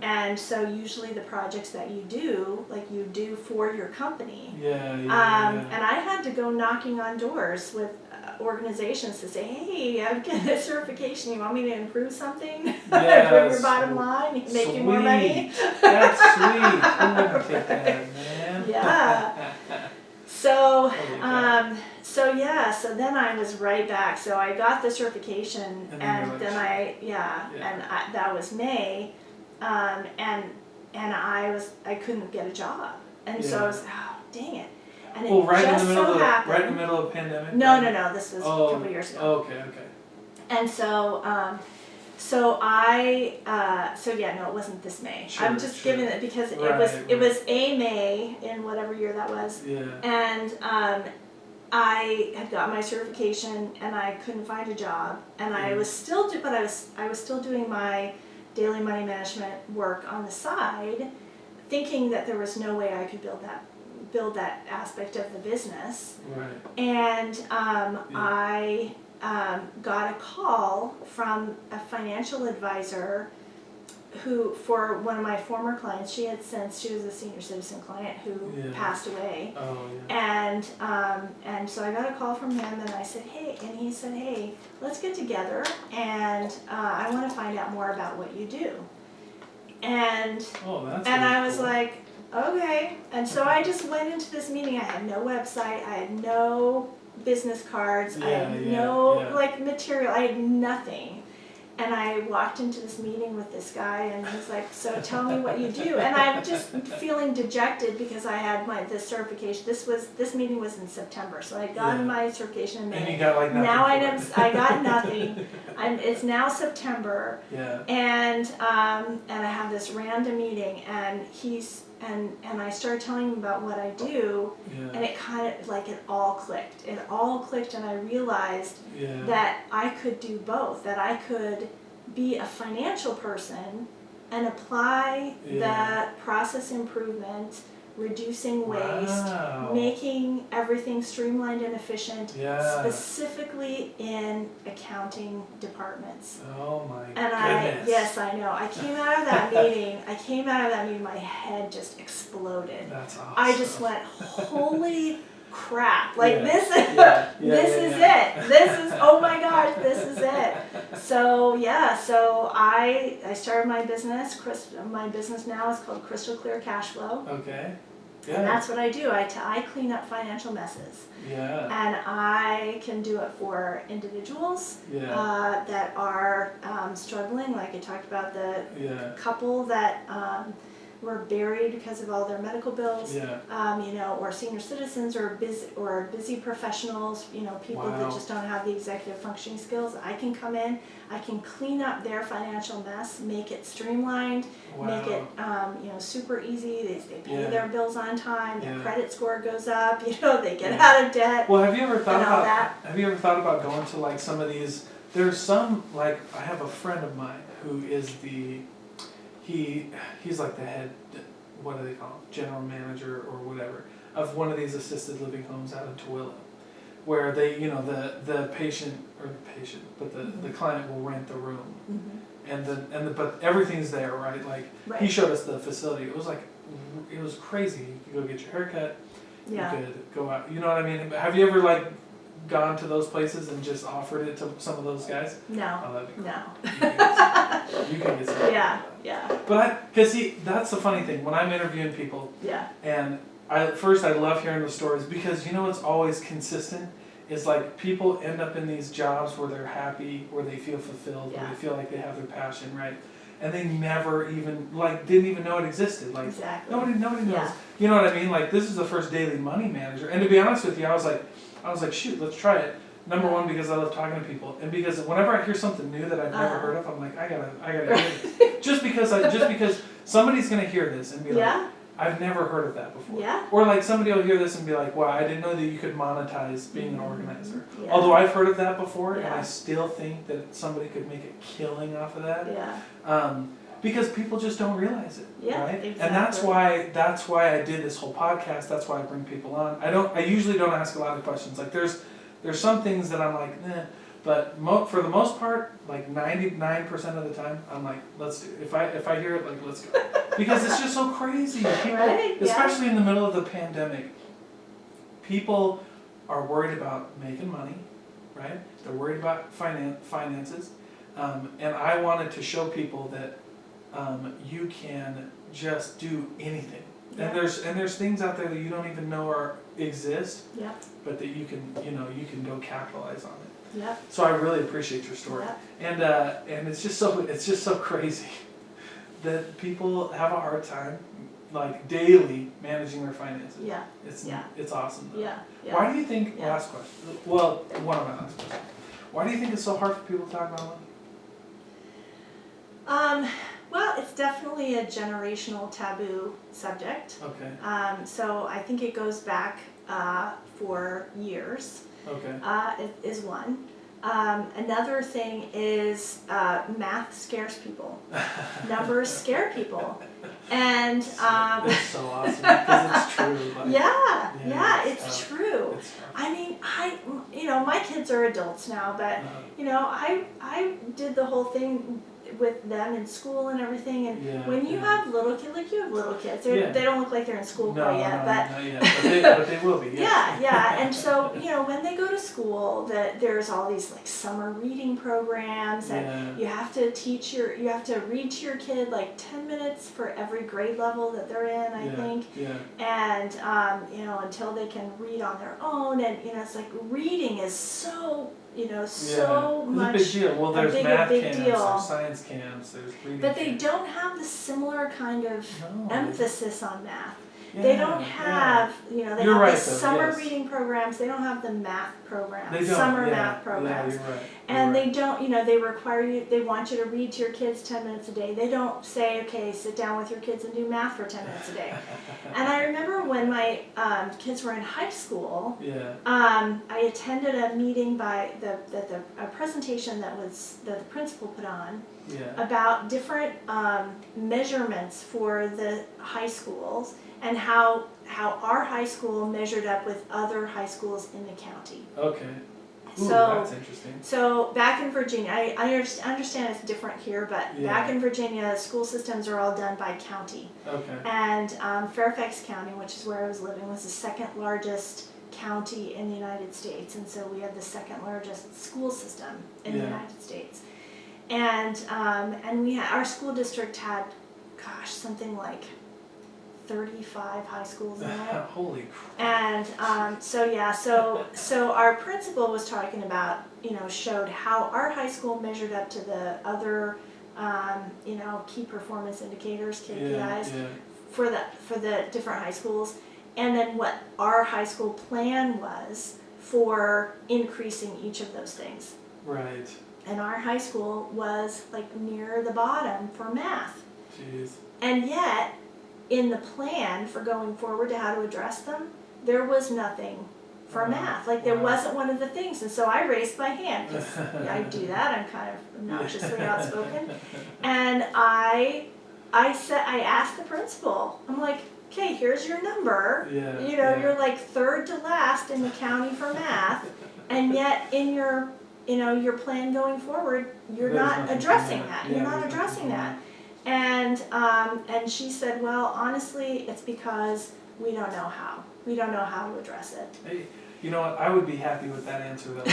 And so usually the projects that you do, like you do for your company. And I had to go knocking on doors with organizations to say, hey, I'm getting this certification. You want me to improve something? Improve your bottom line? Make you more money? That's sweet. Who wouldn't take that, man? So then I was right back. So I got the certification, and then that was May, and I couldn't get a job, and so I was, oh, dang it. And it right just in the middle happened. Right in the middle of the pandemic? No, this was a couple years ago. Okay. And so, it wasn't this May. I'm just giving it because it was a May in whatever year that was. I had got my certification and I couldn't find a job, and I was still I was still doing my daily money management work on the side, thinking that there was no way I could build that aspect of the business. Right. And I got a call from a financial advisor who, for one of my former clients, she was a senior citizen client who passed away. Oh, yeah. And so I got a call from him, and I said, hey, and he said, hey, let's get together, and I want to find out more about what you do. And I was like, okay. And so I just went into this meeting. I had no website. I had no business cards. I had no like material. I had nothing. And I walked into this meeting with this guy, and he's like, so tell me what you do. And I'm just feeling dejected because I had this certification. This meeting was in September, so I got my certification in May. And you got like nothing. Now I got nothing. It's now September. Yeah. And I have this random meeting, and and I started telling him about what I do, and it kind of like it all clicked. It all clicked, and I realized that I could do both. That I could be a financial person and apply the process improvement, reducing waste, making everything streamlined and efficient, specifically in accounting departments. Oh my goodness. Yes, I know. I came out of that meeting, my head just exploded. That's awesome. I just went, holy crap. Like this is it. This is, oh my gosh, this is it. So I started my business. My business now is called Crystal Clear Cash Flow. Okay. Yeah. And that's what I do. I clean up financial messes. Yeah. And I can do it for individuals that are struggling. Like I talked about the couple that were buried because of all their medical bills. Or senior citizens or busy professionals. People that just don't have the executive functioning skills. I can come in. I can clean up their financial mess, make it streamlined, make it super easy. They pay their bills on time. Their credit score goes up. They get out of debt. Well, have you ever thought about going to like some of these? There's some, like, I have a friend of mine who is he's like the head, what do they call him, general manager or whatever, of one of these assisted living homes out in Tooele, where they, the patient, but the client will rent the room, but everything's there, right? Like he showed us the facility. It was crazy. You could go get your haircut. You could go out. You know what I mean? Have you ever like gone to those places and just offered it to some of those guys? No. Oh, that'd be cool. No. You can get some. Yeah. But because that's the funny thing when I'm interviewing people. And I love hearing the stories because what's always consistent is like people end up in these jobs where they're happy, where they feel fulfilled, where they feel like they have their passion, right? And they never even didn't even know it existed. Like nobody knows. You know what I mean? Like this is the first daily money manager. And to be honest with you, I was like, shoot, let's try it. Number one, because I love talking to people, and because whenever I hear something new that I've never heard of, I'm like, I gotta hear it. just because somebody's gonna hear this and be like, I've never heard of that before. Or like somebody will hear this and be like, wow, I didn't know that you could monetize being an organizer. Although I've heard of that before, and I still think that somebody could make a killing off of that. Because people just don't realize it, right? Exactly. And that's why I did this whole podcast. That's why I bring people on. I usually don't ask a lot of questions. Like there's some things that I'm like, but for the most part, like 99% of the time, I'm like, let's do it. If I hear it, like, let's go, because it's just so crazy. People, especially in the middle of the pandemic, people are worried about making money, right? They're worried about finances, and I wanted to show people that. You can just do anything, and there's things out there that you don't even know exist, but that you can go capitalize on it. So I really appreciate your story, and it's just so crazy that people have a hard time like daily managing their finances. It's awesome though. Why do you think? Last question. Well, one of my last questions. Why do you think it's so hard for people to talk about money? Well, it's definitely a generational taboo subject. Okay. So I think it goes back for years. Okay. Is one. Another thing is math scares people. Numbers scare people. And It's so awesome because it's true. Like, yeah, it's tough. true. It's tough. I mean, my kids are adults now, but I did the whole thing with them in school and everything. And when you have little kids, like you have little kids, they don't look like they're in school quite yet, but not yet. But they will be. Yes. yeah. And so when they go to school, there's all these like summer reading programs, and you have to read to your kid like 10 minutes for every grade level that they're in, I think. Yeah. And until they can read on their own, and it's like reading is so so much. It's a big deal. Well, there's math camps, deal. there's science camps, there's reading But they camps. don't have the similar kind of emphasis on math. Yeah, they don't have, they have right, the summer yes. reading programs. They don't have the math programs, They don't, summer math programs. Yeah, you're right. And they don't, they require you, they want you to read to your kids 10 minutes a day. They don't say, okay, sit down with your kids and do math for 10 minutes a day. And I remember when my kids were in high school, I attended a meeting by a presentation that the principal put on about different measurements for the high schools and how our high school measured up with other high schools in the county. Okay. Ooh, So that's interesting. So back in Virginia, I understand it's different here, but back in Virginia, school systems are all done by county. Okay. And Fairfax County, which is where I was living, was the second largest county in the United States, and so we have the second largest school system in the United States. And our school district had, something like 35 high schools in it. Holy crap. And so our principal was talking about, showed how our high school measured up to the other, key performance indicators, KPIs, for the different high schools, and then what our high school plan was for increasing each of those things. Right. And our high school was like near the bottom for math. Jeez. And yet, in the plan for going forward to how to address them, there was nothing for math. Like there wasn't one of the things. And so I raised my hand, because I do that, I'm kind of obnoxiously outspoken. And I asked the principal, I'm like, okay, here's your number. You're like third to last in the county for math, and yet in your plan going forward, you're not addressing that. You're not addressing that. And she said, well, honestly, it's because we don't know how. We don't know how to address it. Hey, you know what? I would be happy with that answer though,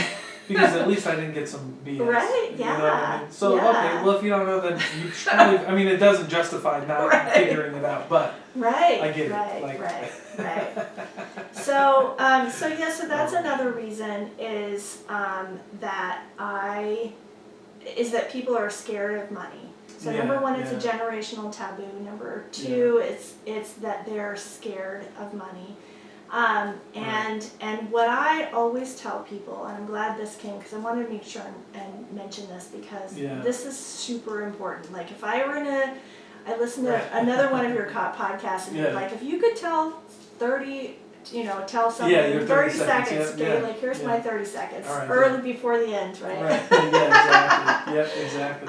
because at least I didn't get some BS. Right? You know what I mean? So okay, well if you don't know, then you should probably. I mean, it doesn't justify not figuring it out, but I get it. Right. So that's another reason is that people are scared of money. So number one, it's a generational taboo. Number two, it's that they're scared of money. And what I always tell people, and I'm glad this came because I wanted to make sure and mention this because this is super important. Like if I listened to another one of your podcasts and you're like, if you could tell tell something in 30 seconds, okay, like here's my 30 seconds, early before the end, right? Exactly. Yep, exactly.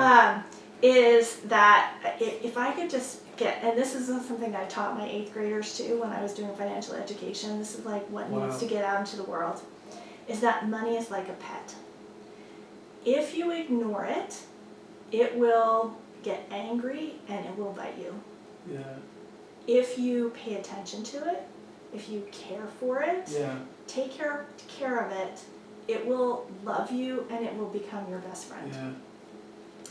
Is that if I could just get, and this is something I taught my 8th graders too when I was doing financial education, this is like what needs to get out into the world, is that money is like a pet. If you ignore it, it will get angry and it will bite you. Yeah. If you pay attention to it, if you care for it, take care of it, it will love you and it will become your best friend. Yeah.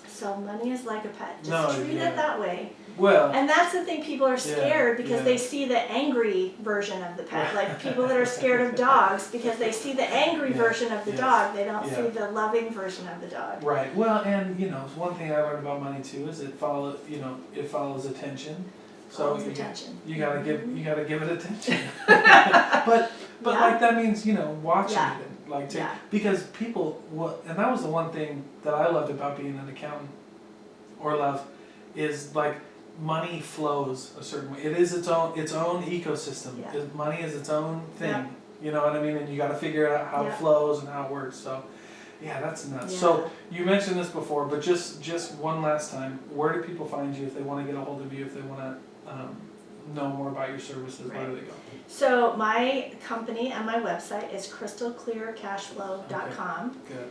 So money is like a pet. Just treat it that way. Well, and that's the thing, people are scared because they see the angry version of the pet. Like people that are scared of dogs because they see the angry version of the dog. They don't see the loving version of the dog. Right. Well, and one thing I learned about money too is it follows attention. So you gotta give it attention. but like that means watching it. Like because people, and that was the one thing that I loved about being an accountant, is like money flows a certain way. It is its own ecosystem. Money is its own thing. You know what I mean? And you got to figure out how it flows and how it works. So, yeah, that's nuts. Yeah. So you mentioned this before, but just one last time, where do people find you if they want to get a hold of you, if they want to know more about your services? Right. Where do they go? So my company and my website is crystalclearcashflow.com. Okay. Good.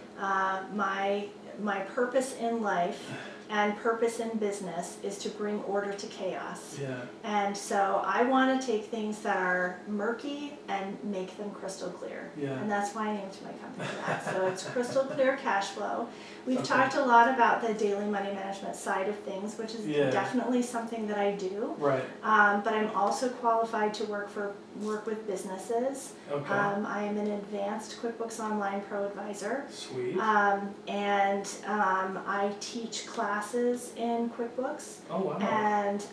My purpose in life and purpose in business is to bring order to chaos. Yeah. And so I want to take things that are murky and make them crystal clear. Yeah. And that's why I named my company that. So it's Crystal Clear Cash Flow. We've talked a lot about the daily money management side of things, which is definitely something that I do. Right. But I'm also qualified to work with businesses. Okay. I am an advanced QuickBooks Online ProAdvisor. Sweet. And I teach classes in QuickBooks. Oh, wow. And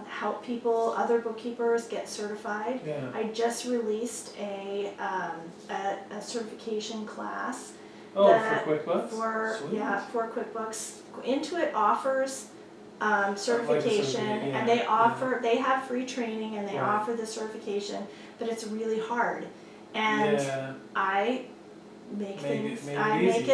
help people, other bookkeepers, get certified. Yeah. I just released a certification class. Oh, for QuickBooks? For QuickBooks. Intuit offers certification, and they have free training, and they offer the certification, but it's really hard. And I make it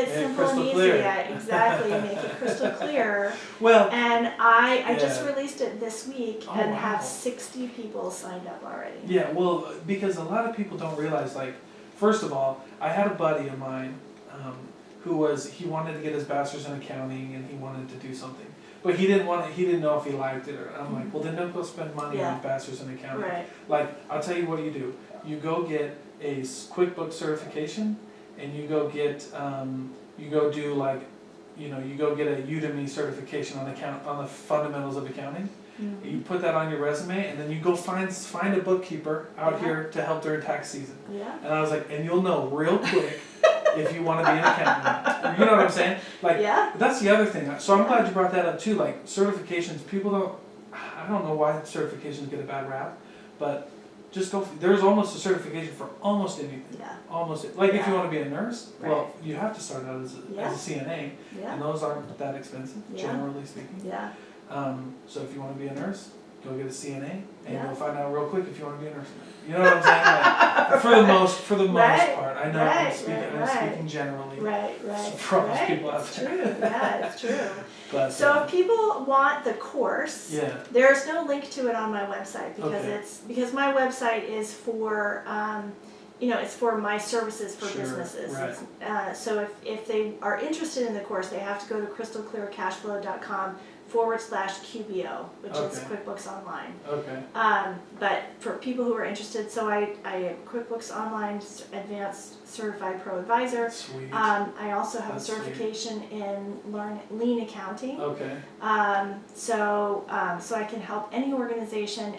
simple and easy. Yeah, exactly. Make it crystal clear. Well, and I just released it this week and have 60 people signed up already. Yeah, well, because a lot of people don't realize, like, first of all, I had a buddy of mine he wanted to get his bachelor's in accounting, and he wanted to do something, but he didn't know if he liked it, or I'm like, well, then don't go spend money on a bachelor's in accounting. Right. Like, I'll tell you what you do. You go get a QuickBooks certification, and you go get you go get a Udemy certification on the fundamentals of accounting. Mm-hmm. You put that on your resume, and then you go find a bookkeeper out here to help during tax season. Yeah. And I was like, and you'll know real quick if you want to be an accountant. You know what I'm saying? Like, that's the other thing. So I'm glad you brought that up too. Like, certifications, I don't know why certifications get a bad rap, but just go. There's almost a certification for almost anything. Yeah. Almost. Like, if you want to be a nurse, well, you have to start out as a CNA, and those aren't that expensive, generally speaking. Yeah. So if you want to be a nurse, go get a CNA, and you'll find out real quick if you want to be a nurse. You know what I'm saying? Like, for the most part, I know I'm speaking generally. Right. For all those people out there. It's true. Yeah, it's true. But, so if people want the course, there's no link to it on my website because my website is for it's for my services for businesses. Right. So if they are interested in the course, they have to go to crystalclearcashflow.com/QBO, which is QuickBooks Online. Okay. But for people who are interested, so I am QuickBooks Online Advanced Certified ProAdvisor. Sweet. I also have a certification in Lean Accounting. Okay. So I can help any organization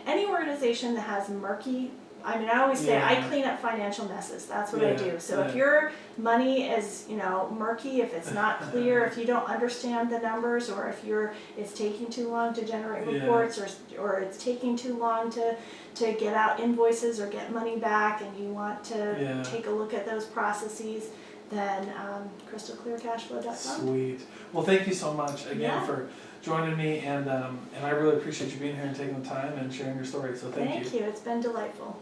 that has murky. I mean, I always say I clean up financial messes. That's what I do. So if your money is, murky, if it's not clear, if you don't understand the numbers, or if it's taking too long to generate reports, or it's taking too long to get out invoices or get money back, and you want to take a look at those processes, then crystalclearcashflow.com. Sweet. Well, thank you so much again for joining me, and I really appreciate you being here and taking the time and sharing your story. So thank you. Thank you. It's been delightful.